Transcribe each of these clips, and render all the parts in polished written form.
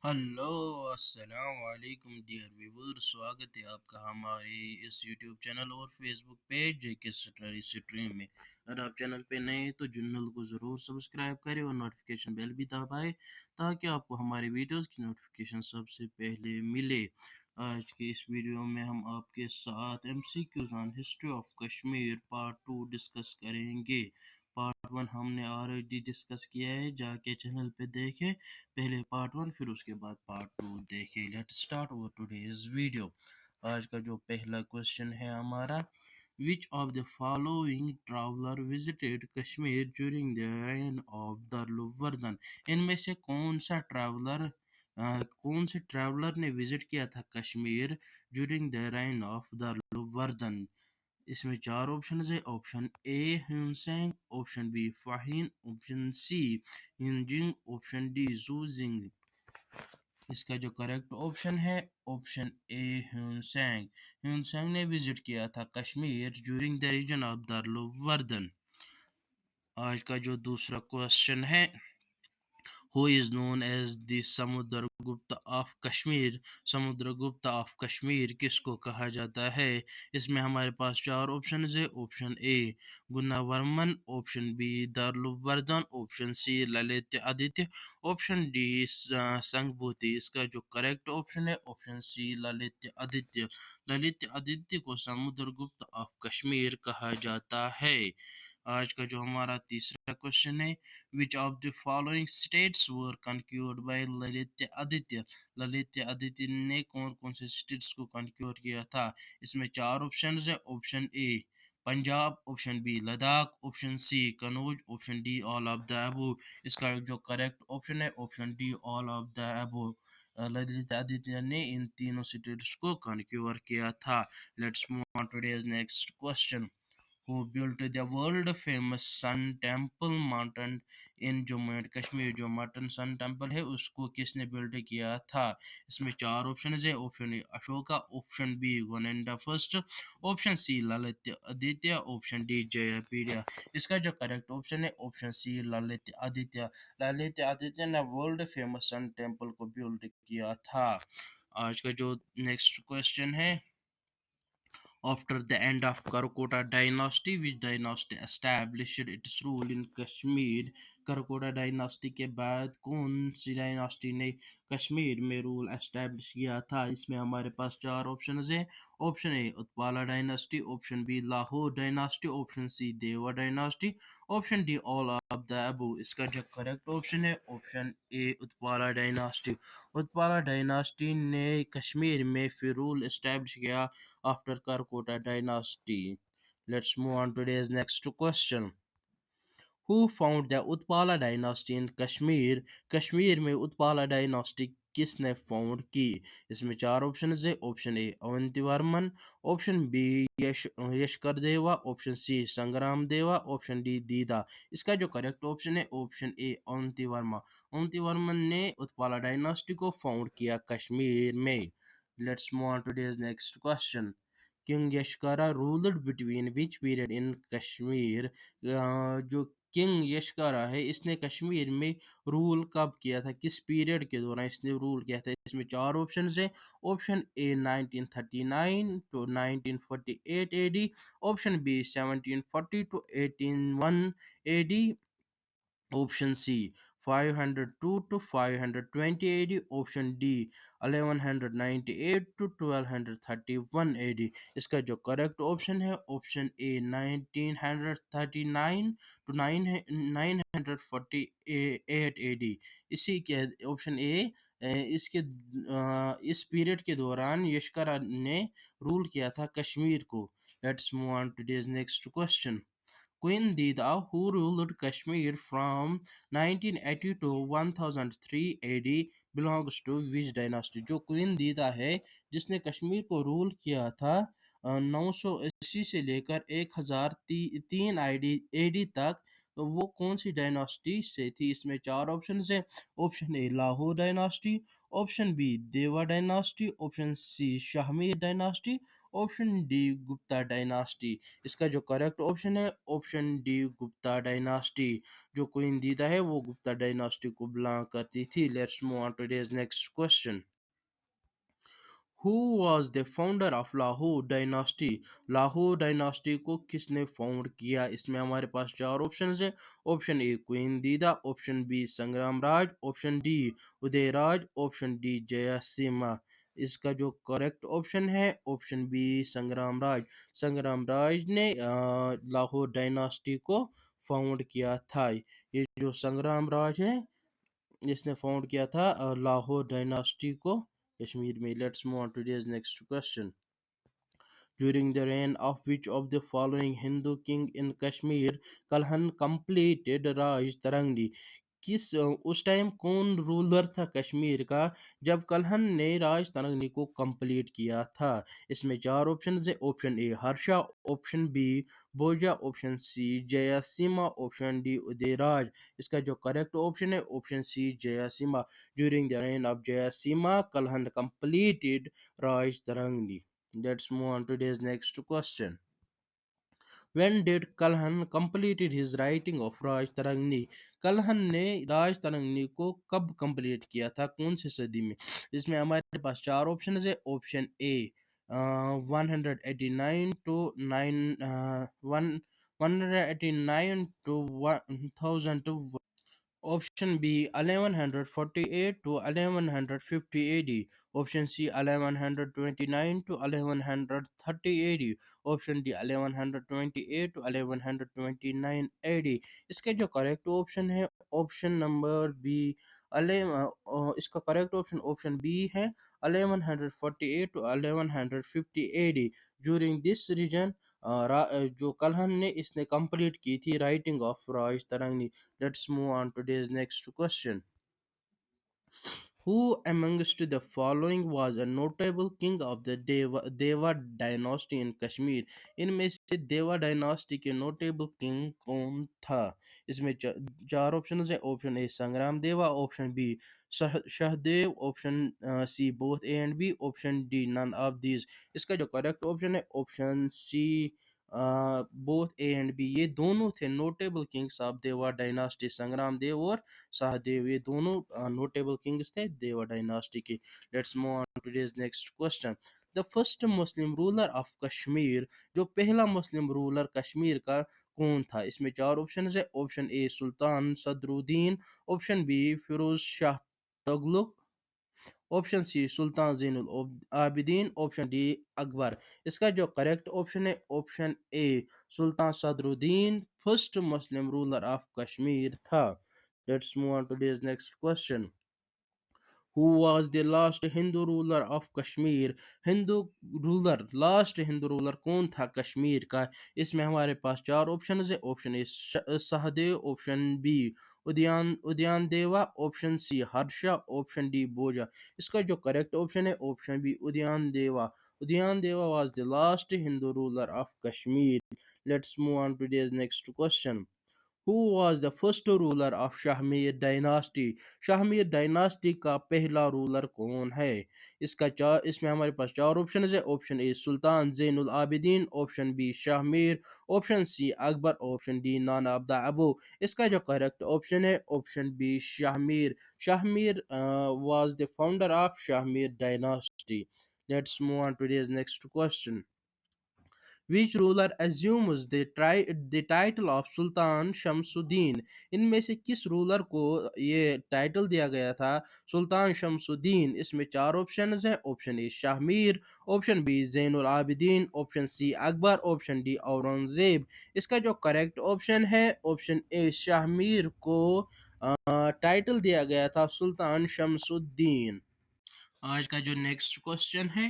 Hello अस्सलाम वालेकुम dear viewer. स्वागत है आपका हमारे इस यूट्यूब चैनल और फेसबुक पेज जेके स्टडी स्ट्रीम में। अगर आप चैनल पे नए हैं तो चैनल को ज़रूर सब्सक्राइब करें और नोटिफिकेशन बेल भी दबाएं ताकि आपको हमारे वीडियोस की नोटिफिकेशन सबसे पहले मिले। आज के इस वीडियो में हम आपके साथ MCQs on history of Kashmir part 2 discuss करेंगे। पार्ट 1 हमने ऑलरेडी डिस्कस किया है, जाके चैनल पे देखें पहले पार्ट 1 फिर उसके बाद पार्ट 2 देखें। Let start over today's video. आज का जो पहला क्वेश्चन है हमारा, which of the following traveller visited Kashmir during the reign of Durlabhavardhana. इनमें से कौन से ट्रैवलर ने विजिट किया था Kashmir during the reign of Durlabhavardhana. इसमें चार ऑप्शन है। Option A Hiuen Tsang, option B Fahien, option C ह्यूनजिंग, ऑप्शन डी जूजिंग। इसका जो करेक्ट ऑप्शन है ऑप्शन ए ह्यूनसेंग। ह्यूनसेंग ने विजिट किया था Kashmir during the region of Durlabhavardhana. आज का जो दूसरा क्वेश्चन है, who is known as the Samudragupta of Kashmir. Samudragupta of Kashmir किसको कहा जाता है। इसमें हमारे पास चार ऑप्शन है। Option A Gunavarman, option B Durlabhavardhana, option C Lalit Aditya, option D Sanghabhuti. इसका जो करेक्ट ऑप्शन है ऑप्शन सी ललित आदित्य। ललित आदित्य को समुद्रगुप्त ऑफ कश्मीर कहा जाता है। आज का जो हमारा तीसरा क्वेश्चन है, which of the following states were conquered by Lalit Aditya. Lalit Aditya ने कौन कौन से स्टेट्स को कॉन्क्यूर किया था। इसमें चार ऑप्शन है। Option A Punjab, option B Ladakh, option C Kannauj, option D all of the above. इसका जो करेक्ट ऑप्शन है option D all of the above. Lalit Aditya ने इन तीनों स्टेट्स को कॉन्क्यूर किया था। Let's move on to today's next question. Who built the world famous Sun Temple Mountain in Jammu and Kashmir. जो मटन सन टेम्पल है उसको किसने बिल्ड किया था। इसमें चार ऑप्शन है। Option A Ashoka, option B Gonanda first, option C Lalit Aditya, option D Jayapida. इसका जो करेक्ट ऑप्शन है ऑप्शन सी ललित आदित्य। ललित आदित्य ने वर्ल्ड फेमस सन टेम्पल को बिल्ड किया था। आज का जो नेक्स्ट क्वेश्चन है, after the end of Karakota dynasty, which dynasty established its rule in Kashmir। Karkota dynasty के बाद कौन सी डायनास्टी ने कश्मीर में रूल एस्टैब्लिश किया था। इसमें हमारे पास चार ऑप्शन है। Option A Utpala dynasty, option B Lahore dynasty, option C Deva dynasty, option D all of the above. इसका जो करेक्ट ऑप्शन है option A Utpala dynasty. Utpala dynasty ने कश्मीर में फिर रूल एस्टैब्लिश किया after Karkota dynasty. Let's move on to today's next question. Who found the Utpala dynasty in Kashmir? Kashmir में Utpala dynasty किसने found की। इसमें चार ऑप्शन है। Option A Avanti Varman, option B Yashkara Deva, option सी संग्राम देवा, ऑप्शन डी दीदा। इसका जो करेक्ट ऑप्शन है ऑप्शन ए अवंती वर्मा। अवंती वर्मन ने उत्पाला डायनास्टी को फाउंड किया कश्मीर में। Let's move on to today's next question. King Yashaskara ruled between which period in Kashmir. जो किंग यशकारा है इसने कश्मीर में रूल कब किया था, किस पीरियड के दौरान इसने रूल किया था। इसमें चार ऑप्शन है। Option A 1939 to 1948 AD, option B 1740 to 1801 AD, option C 502 to 520 AD, option D 1198 to 1231 AD। इसका जो करेक्ट ऑप्शन है ऑप्शन ए 1939 to 948 AD। इसी के ऑप्शन ए इस पीरियड के दौरान यशकरा ने रूल किया था कश्मीर को। Let's move on to today's next question. Queen Dida, who ruled Kashmir from 1980 to 1003 AD, belongs to which dynasty। जो क्वीन दीदा है जिसने कश्मीर को रूल किया था 980 से लेकर 1003 AD तक, वो कौन सी डायनास्टी से थी? इसमें चार ऑप्शन है। Option A Lahore dynasty, option B Deva dynasty, option C Shahmir dynasty, option D Gupta dynasty. इसका जो करेक्ट ऑप्शन है ऑप्शन डी गुप्ता डायनास्टी। जो क्वीन दीदा है वो गुप्ता डायनास्टी को बिलोंग करती थी। Let's move on today's next question. Who was the founder of Lahore dynasty? Lahore dynasty को किसने फाउंड किया? इसमें हमारे पास चार ऑप्शन है। ऑप्शन ए क्वीन दीदा, ऑप्शन बी संग्राम राज, ऑप्शन डी उदय राज, ऑप्शन डी जयसिम्हा। इसका जो करेक्ट ऑप्शन है ऑप्शन बी संग्राम राज। संग्राम राज ने लाहौर डायनास्टी को फाउंड किया था। ये जो संग्राम राज है इसने फाउंड किया था लाहौर डायनास्टी को कश्मीर में। Let's move on to today's next question. During the reign of which of the following Hindu king in Kashmir Kalhan completed Raj Tarangdi? उस टाइम कौन रूलर था कश्मीर का जब कल्हन ने राज तरंगनी को कंप्लीट किया था? इसमें चार ऑप्शन है। Option A Harsha, option B Bhoja, option C Jayasimha, option D Udayaraja. इसका जो करेक्ट ऑप्शन है option C Jayasimha. During the reign of Jayasimha Kalhana completed Rajatarangini. Let's move on to today's next question. When did Kalhan completed his writing of Raj Tarangni? Kalhana ने राज तरंगनी को कब complete किया था, कौन सी सदी में? इसमें हमारे पास चार ऑप्शन है। Option A 189 to 189 to 1000 to. Option B 1148 to 1150 AD. Option C 1129 to 1130 AD. Option D 1128 to 1129 AD. इसके जो करेक्ट ऑप्शन है ऑप्शन नंबर बी इसका करेक्ट ऑप्शन ऑप्शन बी है 1148 to 1150 AD। During this region जो कल्हन ने इसने complete की थी writing of Rajatarangini. Let's move on to today's next question. Who amongst the following was a notable king of the Deva dynasty in Kashmir? इनमें से देवा dynasty के notable king कौन था? इसमें चार ऑप्शन है। Option A Sangram Deva, option B Sahdev, option C both A and B, option D none of these. इसका जो करेक्ट ऑप्शन है option C both A and B. ये दोनों थे notable kings of Deva dynasty. Sangram Dev और सहदेव ये दोनों नोटेबल किंग्स थे देवा डायनास्टी के। Let's move on to today's next question. The first Muslim ruler of Kashmir, जो पहला मुस्लिम रूलर कश्मीर का कौन था? इसमें चार ऑप्शन है। Option A Sultan Sadruddin, option B Firoz Shah Tughlaq, option C Sultan Zainul Abidin, option D Akbar. इसका जो करेक्ट ऑप्शन है option A Sultan Sadruddin first Muslim ruler of Kashmir था। Let's move on to this next question. Who was the last Hindu ruler of Kashmir? Hindu ruler last Hindu ruler कौन था कश्मीर का? इसमें हमारे पास चार ऑप्शन है। Option A Sahdev, option B Udyan Deva, option C Harsha, option D Bhoja. इसका जो करेक्ट ऑप्शन है option B Udyan Deva. Udyan Deva was the last Hindu ruler of Kashmir. Let's move on to today's next question. Who was the first ruler of Shahmir dynasty? Shahmir dynasty का पहला ruler कौन है? इसमें हमारे पास चार ऑप्शन है। Option A Sultan Zainul Abidin, option B Shahmir, option C Akbar, option D none of the above. इसका जो करेक्ट ऑप्शन है option B Shahmir. Shahmir was the founder of Shahmir dynasty. Let's move on to today's next question. Which ruler assumes the title of Sultan Shamsuddin? इनमें से किस ruler को ये title दिया गया था सुल्तान शमसुद्दीन? इसमें चार ऑप्शन हैं। Option A Shahmir, option B Zainul Abidin, option C Akbar, option D Aurangzeb. इसका जो करेक्ट ऑप्शन है ऑप्शन ए शाहमीर को टाइटल दिया गया था सुल्तान शमसुद्दीन। आज का जो नेक्स्ट क्वेश्चन है,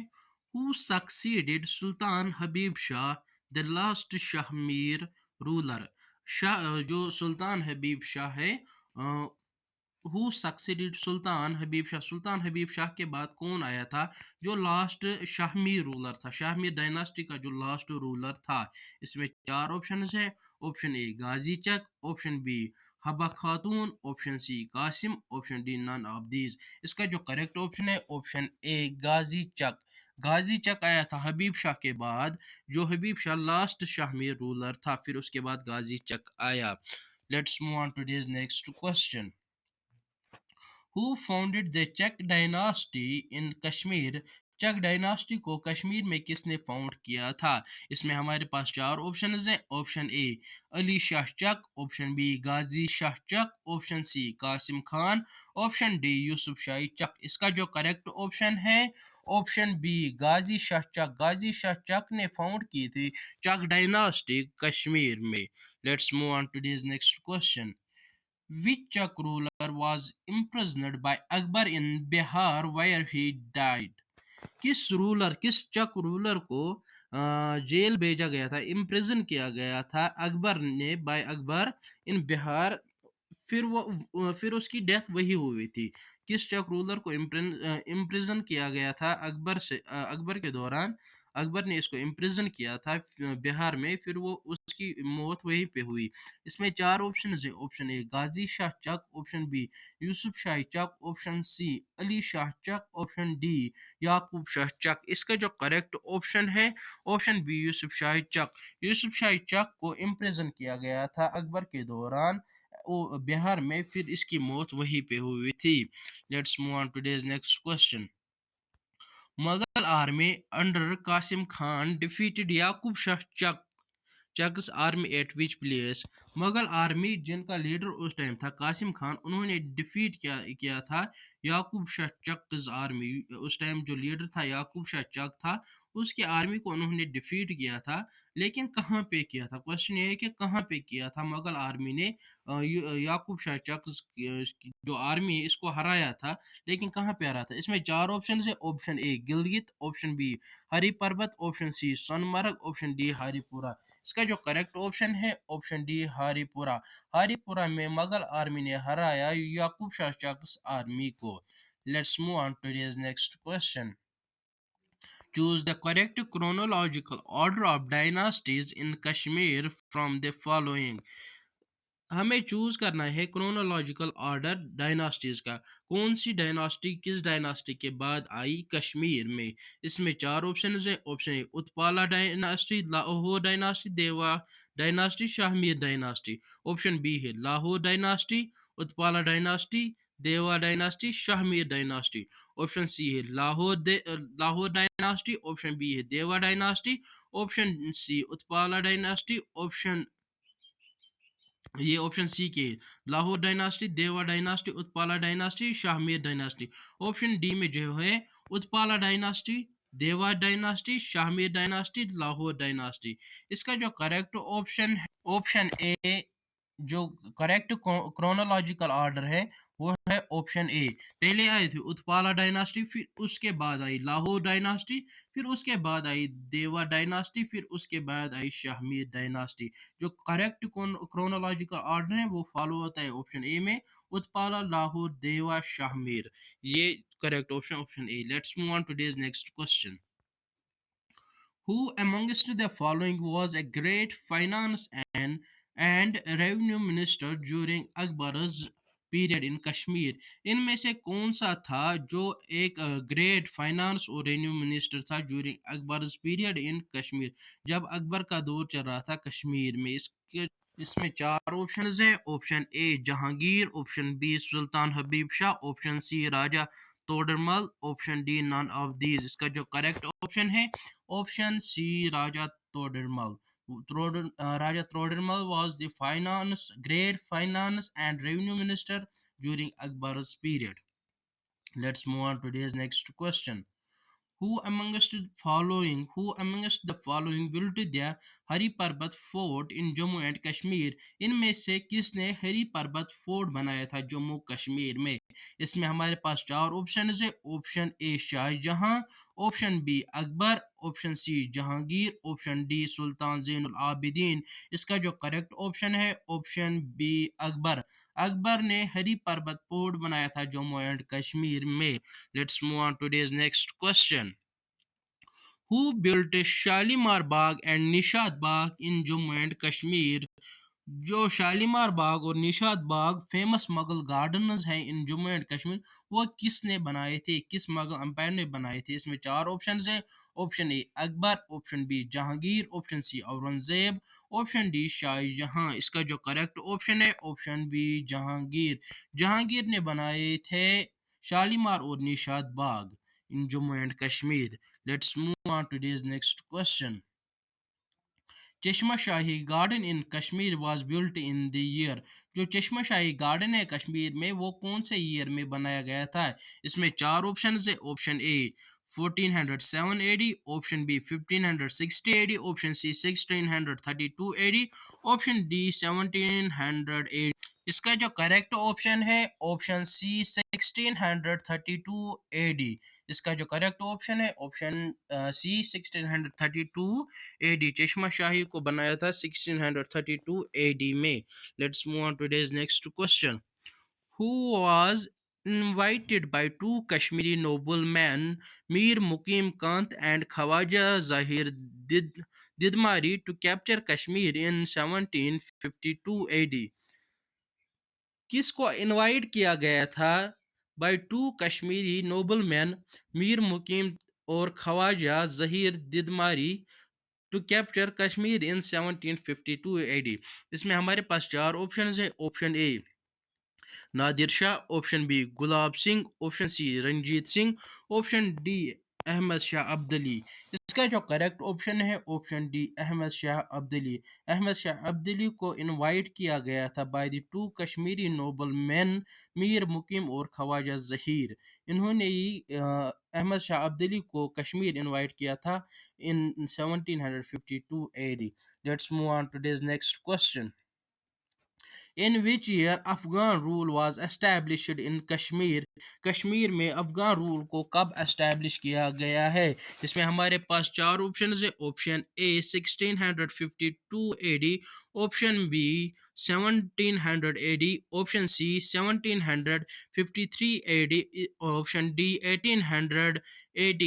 who succeeded Sultan Habib Shah the last Shahmir ruler? Shah जो सुल्तान हबीब शाह है हु सक्सीडेड सुल्तान हबीब शाह, सुल्तान हबीब शाह के बाद कौन आया था जो लास्ट शाहमीर रूलर था, शाहमीर डायनास्टी का जो लास्ट रूलर था। इसमें चार ऑप्शन है। Option A Ghazi Chak, option B Habba Khatoon, option C Qasim, option D none of these. इसका जो करेक्ट ऑप्शन है ऑप्शन ए गाजी चक। गाजी चक आया था हबीब शाह के बाद, जो हबीब शाह लास्ट शाहमीर रूलर था, फिर उसके बाद गाजी चक आया। Let's move on to this next question. who founded the Czech dynasty in Kashmir? Chak dynasty को कश्मीर में किसने फाउंड किया था? इसमें हमारे पास चार ऑप्शन हैं। Option A Ali Shah Chak, option B Ghazi Shah Chak, option C Qasim Khan, option D Yusuf Shahi Chak. इसका जो करेक्ट ऑप्शन है ऑप्शन बी गाजी शाह चक। गाजी शाह चक ने फाउंड की थी चक डायनास्टी कश्मीर में। Let's move on to this next question. Which Chak ruler was imprisoned by Akbar in Bihar where he died? किस चक ruler को jail भेजा गया था, इम्प्रिजन किया गया था अकबर ने, बाय अकबर इन बिहार, फिर उसकी डेथ वही हुई थी। किस चक रूलर को इम्प्रिजन किया गया था अकबर के दौरान, अकबर ने इसको इम्प्रिजन किया था बिहार में, फिर वो उसकी मौत वहीं पे हुई। इसमें चार ऑप्शन है। Option A Ghazi Shah Chak, option B Yusuf Shahi Chak, option C Ali Shah Chak, option D Yaqub Shah Chak. इसका जो करेक्ट ऑप्शन है ऑप्शन बी यूसुफ शाही चक। यूसुफ शाही चक को इम्प्रिजन किया गया था अकबर के दौरान बिहार में, फिर इसकी मौत वहीं पे हुई थी। Let's move on today's next question. Mughal army under Qasim Khan defeated Yaqub Shah Chak Chak's army at which place? Mughal army जिनका लीडर उस टाइम था कासिम खान, उन्होंने डिफीट किया था याकूब शाह चक्स आर्मी। उस टाइम जो लीडर था याकूब शाह चक था, उसकी आर्मी को उन्होंने डिफीट किया था। लेकिन कहाँ पे किया था? क्वेश्चन ये है कि कहाँ पे किया था मुगल आर्मी ने याकूब शाह चक्स की जो आर्मी है इसको हराया था, लेकिन कहाँ पे हराया था? इसमें चार ऑप्शन है। Option A Gilgit, option B Hari Parbat, option C Sonamarg, option D Haripura. इसका जो करेक्ट ऑप्शन है ऑप्शन डी हरिपुरा। हरिपुरा में मुगल आर्मी ने हराया याकूब शाह चक्स आर्मी को। Let's move on to this next question. Choose the correct chronological order of dynasties in Kashmir from the following. हमें choose करना है क्रोनोलॉजिकल ऑर्डर डायनास्टीज का। कौन सी डायनास्टी किस डायनास्टी के बाद आई कश्मीर में? इसमें चार ऑप्शन है। Option A Utpala dynasty, Lahore dynasty, Deva dynasty, Shahmir dynasty. Option B है Lahore dynasty, Utpala dynasty, Deva dynasty, Shahmir dynasty. Option C है लाहौर डायनास्टी, ऑप्शन बी है Deva dynasty, option C Utpala dynasty, option ये ऑप्शन सी के Lahore dynasty, Deva dynasty, Utpala dynasty, Shahmir dynasty. Option D में जो है Utpala dynasty, Deva dynasty, Shahmir dynasty, Lahore dynasty. इसका जो करेक्ट ऑप्शन है ऑप्शन ए, जो करेक्ट क्रोनोलॉजिकल ऑर्डर है वो है ऑप्शन ए। पहले आई थी उत्पाला डायनास्टी, फिर उसके बाद आई लाहौर डायनास्टी, फिर उसके बाद आई देवा डायनास्टी, फिर उसके बाद आई शाहमीर डायनास्टी। जो करेक्ट क्रोनोलॉजिकल ऑर्डर है वो फॉलो होता है ऑप्शन ए में, उत्पाला, लाहौर, देवा, शाहमीर। ये correct option option A. Let's move on today's next question. Who amongst the following was a great finance and revenue minister during Akbar's period in Kashmir? इनमें से कौन सा था जो एक ग्रेट फाइनेंस और रेवेन्यू मिनिस्टर था during Akbar's period in Kashmir, जब अकबर का दौर चल रहा था कश्मीर में? इसमें चार ऑप्शन है। Option A Jahangir, option B Sultan Habib Shah, option C Raja Todarmal, option D none of these. इसका जो करेक्ट ऑप्शन है option C Raja Todarmal. Raja Toddermal was the great finance and revenue minister during Akbar's period. Let's move on to today's next question. Who amongst the following built the Hari Parbat fort in Jammu and Kashmir? इनमें से किसने हरी पर्वत fort बनाया था जम्मू कश्मीर में? اس میں ہمارے پاس چار آپشنز ہے. Option A Shah Jahan, option B Akbar, option C Jahangir, option D Sultan Zain ul Abidin. اس کا جو کریکٹ آپشن ہے آپشن بی اکبر. اکبر نے ہری پربت فورٹ بنایا تھا جموں اینڈ کشمیر میں. Let's move on today's next question. Who built Shalimar Bagh and Nishad Bagh in Jammu and Kashmir? جو شالیمار باغ اور نشاد باغ فیمس مغل گارڈنز ہیں ان جموں اینڈ کشمیر, وہ کس نے بنائے تھے, کس مغل امپائر نے بنائے تھے؟ اس میں چار آپشنز ہیں. Option A Akbar, option B Jahangir, option C Aurangzeb, option D Shah Jahan. اس کا جو کریکٹ آپشن ہے آپشن بی جہانگیر. جہانگیر نے بنائے تھے شالیمار اور نشاد باغ in Jammu and Kashmir. Let's move on to today's next question. Chashma Shahi garden in Kashmir was built in the year. جو چشمہ شاہی گارڈن ہے کشمیر میں وہ کون سے ایئر میں بنایا گیا تھا؟ اس میں چار آپشنز ہے. Option A 1407 AD, option B 1560 AD, option C 1632 AD, option D 1700 AD. اس کا جو کریکٹ آپشن ہے آپشن سی 1632 AD. اس کا جو کریکٹ آپشن ہے آپشن سی 1632 AD. چشمہ شاہی کو بنایا تھا 1632 AD میں. Let's move on to today's next question. Who was invited by two Kashmiri noblemen, Mir Mukim Kant and Khawaja Zahir Didmari, to capture Kashmir in 1752 AD? کس کو invite کیا گیا تھا by two Kashmiri noble men, Mir Muqeem اور Khwaja Zahir Didamari, to capture Kashmir in 1752 AD؟ اس میں ہمارے پاس چار آپشنز ہیں. Option A Nadir Shah, option B Gulab Singh, option C Ranjit Singh, option D Ahmad Shah Abdali. اس کا جو کریکٹ آپشن ہے آپشن ڈی احمد شاہ عبدلی. احمد شاہ عبدلی کو انوائٹ کیا گیا تھا by the two Kashmiri noble men, Mir Muqeem اور خواجہ ظہیر. انہوں نے ہی احمد شاہ عبدلی کو کشمیر انوائٹ کیا تھا in 1752 AD. Let's move on to today's next question. In which year Afghan rule was established in Kashmir? Kashmir میں افغان رول کو کب اسٹیبلش کیا گیا ہے؟ اس میں ہمارے پاس چار آپشنز ہیں. Option A 1652 AD, option B 1700 AD, option C 1753 AD, option D 1800 AD.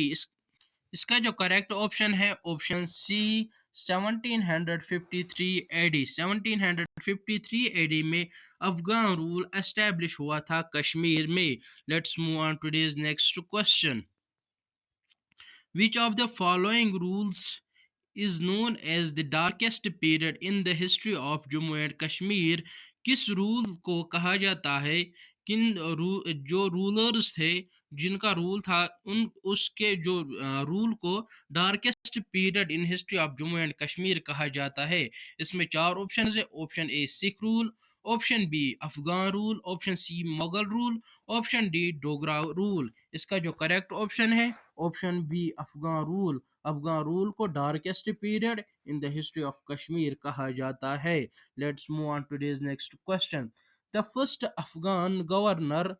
اس کا جو کریکٹ آپشن ہے آپشن سی 1753 AD. 1753 AD میں افغان رول اسٹیبلش ہوا تھا کشمیر میں. Let's move on to today's next question. Which of the following rules is known as the darkest period in the history of Jammu and Kashmir? کس role کو کہا جاتا ہے, کن جو رولرز تھے جن کا رول تھا اس کے جو رول کو darkest period in history of Jammu and Kashmir کہا جاتا ہے؟ اس میں چار آپشنز ہیں. Option A Sikh rule, option B Afghan rule, option C Mughal rule, option D Dogra rule. اس کا جو کریکٹ آپشن ہے option B Afghan rule. Afghan rule کو darkest period in the history of Kashmir کہا جاتا ہے. Let's move on to today's next question. The first Afghan governor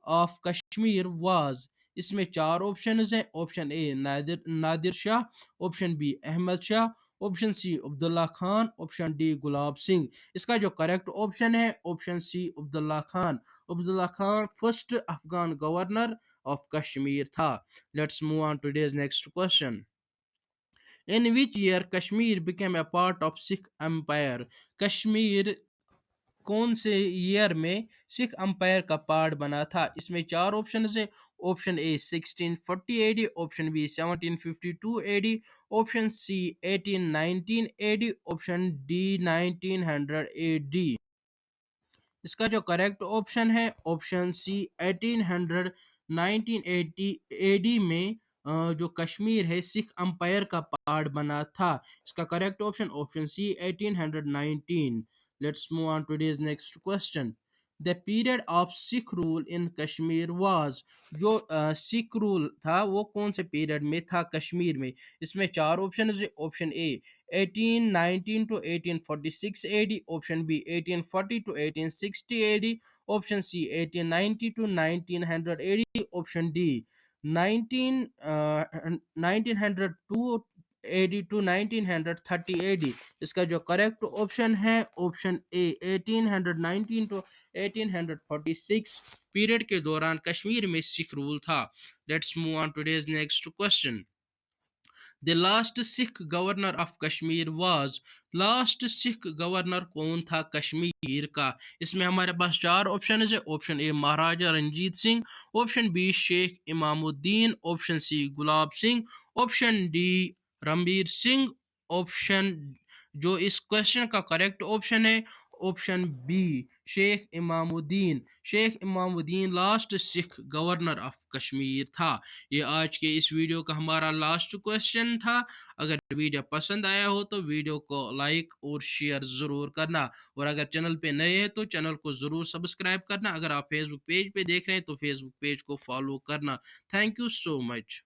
of Kashmir was. اس میں چار آپشنز ہیں. Option A Nadir Shah, option B Ahmad Shah, option C Abdullah Khan, option D Gulab Singh. اس کا جو کریکٹ آپشن ہے option C Abdullah Khan. Abdullah Khan first Afghan governor of Kashmir تھا. Let's move on to today's next question. In which year Kashmir became a part of Sikh Empire? Kashmir کون سے year میں سکھ umpire کا part بنا تھا؟ اس میں چار آپشنز ہیں. Option A 1640 AD, option B 1752 AD, option C 1819 AD, option D 1900 AD. اس کا جو کریکٹ آپشن ہے آپشن سی 1819 AD میں جو کشمیر ہے سکھ امپائر کا پارٹ بنا تھا. اس کا correct option option C 1819. Let's move on to today's next question. the period of Sikh rule in Kashmir was. जो सिख रूल था वो कौन से पीरियड में था कश्मीर में? इसमें चार ऑप्शन है। Option A 1819 to 1846 AD, option B 1840 to 1860 AD, option C 1890 to 1900 AD, option D 1902 AD to 1930 AD. इसका जो करेक्ट ऑप्शन है ऑप्शन ए 1819 टू 1846 पीरियड के दौरान कश्मीर में सिख रूल था। Let's move on today's next question. The last Sikh governor of Kashmir was. Last Sikh governor कौन था कश्मीर का? इसमें हमारे पास चार ऑप्शन है। Option A Maharaja Ranjit Singh, option B Sheikh Imamuddin, option C Gulab Singh, option D Ranbir Singh, option जो इस क्वेश्चन का करेक्ट ऑप्शन है option B Sheikh Imamuddin. Sheikh Imamuddin last Sikh governor of Kashmir था। ये आज के इस वीडियो का हमारा लास्ट क्वेश्चन था। अगर वीडियो पसंद आया हो तो वीडियो को लाइक और शेयर ज़रूर करना, और अगर चैनल पे नए हैं तो चैनल को ज़रूर सब्सक्राइब करना। अगर आप फेसबुक पेज पे देख रहे हैं तो फेसबुक पेज को फॉलो करना। Thank you so much.